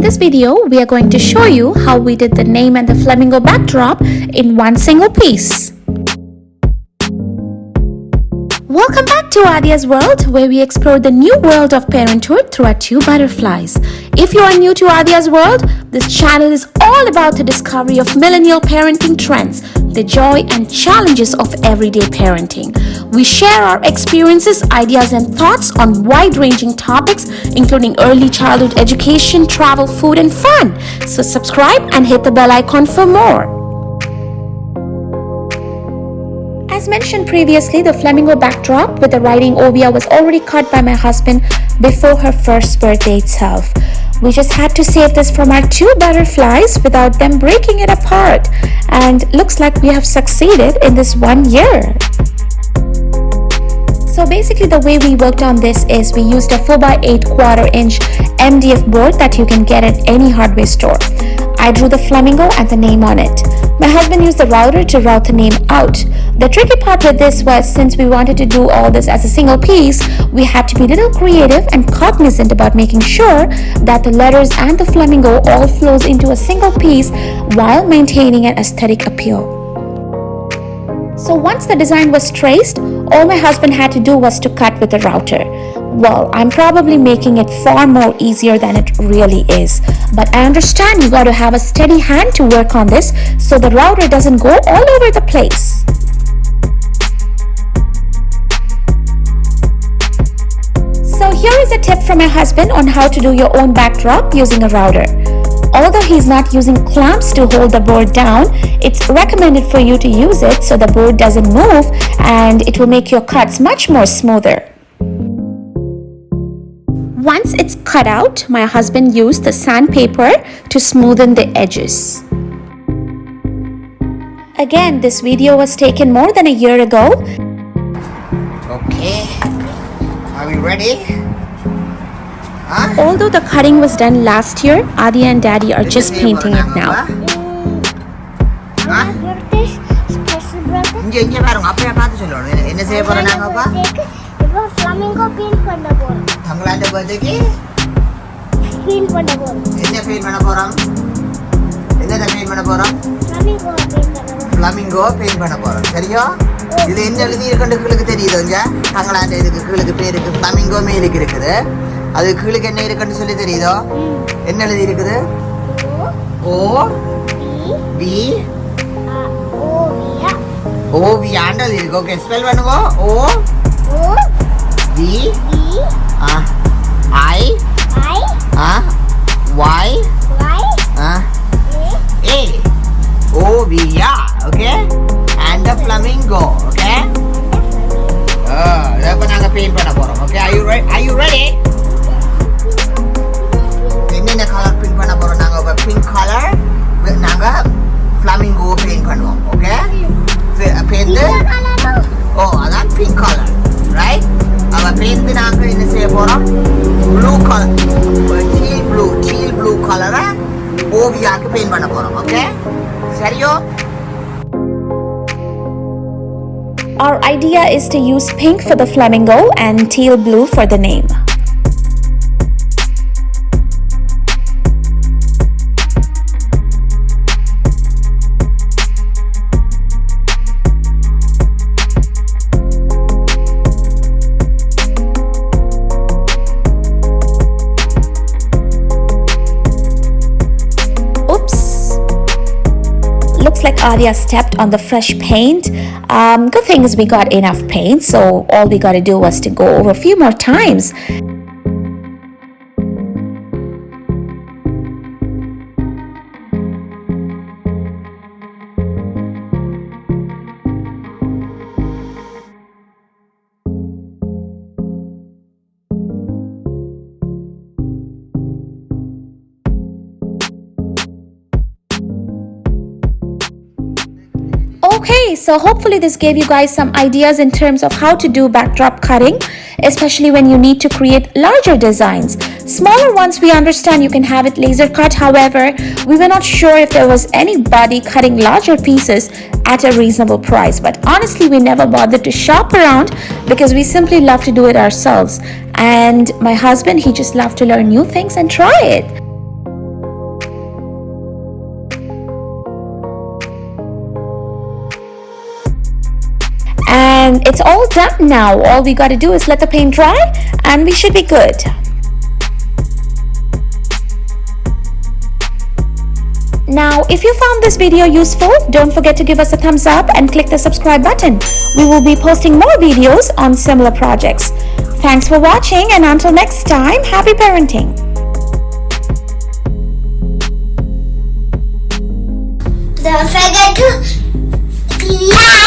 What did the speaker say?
this video, we are going to show you how we did the name and the flamingo backdrop in one single piece. Welcome back to Oviya's World, where we explore the new world of parenthood through our two butterflies. If you are new to Oviya's World, this channel is all about the discovery of millennial parenting trends, the joy and challenges of everyday parenting. We share our experiences, ideas and thoughts on wide-ranging topics including early childhood education, travel, food and fun. So subscribe and hit the bell icon for more. As mentioned previously, the flamingo backdrop with the writing Oviya was already cut by my husband before her first birthday itself. We just had to save this from our two butterflies without them breaking it apart, and looks like we have succeeded in this 1 year. So basically the way we worked on this is we used a 4x8 1/4" MDF board that you can get at any hardware store. I drew the flamingo and the name on it. My husband used the router to route the name out. The tricky part with this was, since we wanted to do all this as a single piece, we had to be a little creative and cognizant about making sure that the letters and the flamingo all flows into a single piece while maintaining an aesthetic appeal. So once the design was traced, all my husband had to do was to cut with the router. Well, I'm probably making it far more easier than it really is. But I understand you got to have a steady hand to work on this so the router doesn't go all over the place. So here is a tip from my husband on how to do your own backdrop using a router. Although he's not using clamps to hold the board down, it's recommended for you to use it so the board doesn't move and it will make your cuts much more smoother. Once it's cut out, my husband used the sandpaper to smoothen the edges. Again, this video was taken more than a year ago. Okay, are we ready? Although the cutting was done last year, Adi and Daddy are just painting it now. Flamingo paint பண்ண போறோம். தங்களாண்ட பர்த்டேக்கு paint பண்ண போறோம். என்ன paint பண்ண போறோம்? என்னத paint பண்ண போறோம்? Flamingo paint பண்ண போறோம். Flamingo பெயிண்ட் பண்ண போறோம். சரியா? இது என்ன எழுதி இருக்குன்னு உங்களுக்கு தெரியுதுங்க? தங்களாண்ட இதுக்கு கீழுக்கு பேர் இருக்கு. Flamingo மேலுக்கு இருக்குது. அது கீழுக்கு என்ன இருக்குன்னு சொல்லி தெரியுதோ? என்ன எழுதி இருக்குது? O V Oviya ஆண்டல் இருக்கு. ஓகே, ஸ்பெல் பண்ணுவோம். O V I Y A Oviya, okay, and the flamingo, okay. இத நாங்க பெயிண்ட் பண்ண போறோம். Okay, are you ready? என்ன கலர் பெயிண்ட் பண்ண போறோம்? நாங்க பிங்க் கலர் நாங்க flamingo பெயிண்ட் பண்ணுவோம். Okay, பெயிண்ட் அதான் பிங்க் கலர், right? அவ பெயிண்ட் நாங்க என்ன செய்ய போறோம்? ப்ளூ கலர், teal blue கலரை ஓவியாக்கு பெயிண்ட் பண்ண போறோம். ஓகே, சரியோ? Our idea is to use pink for the flamingo and teal blue for the name. Looks like Oviya stepped on the fresh paint. Good thing is we got enough paint, so all we got to do was to go over a few more times. Okay, so hopefully this gave you guys some ideas in terms of how to do backdrop cutting, especially when you need to create larger designs. Smaller ones, we understand you can have it laser cut. However, we were not sure if there was anybody cutting larger pieces at a reasonable price. But honestly, we never bothered to shop around because we simply love to do it ourselves. And my husband, he just loved to learn new things and try it. And it's all done now. All we got to do is let the paint dry and we should be good. Now, if you found this video useful, don't forget to give us a thumbs up and click the subscribe button. We will be posting more videos on similar projects. Thanks for watching, and until next time, happy parenting. Don't forget to like.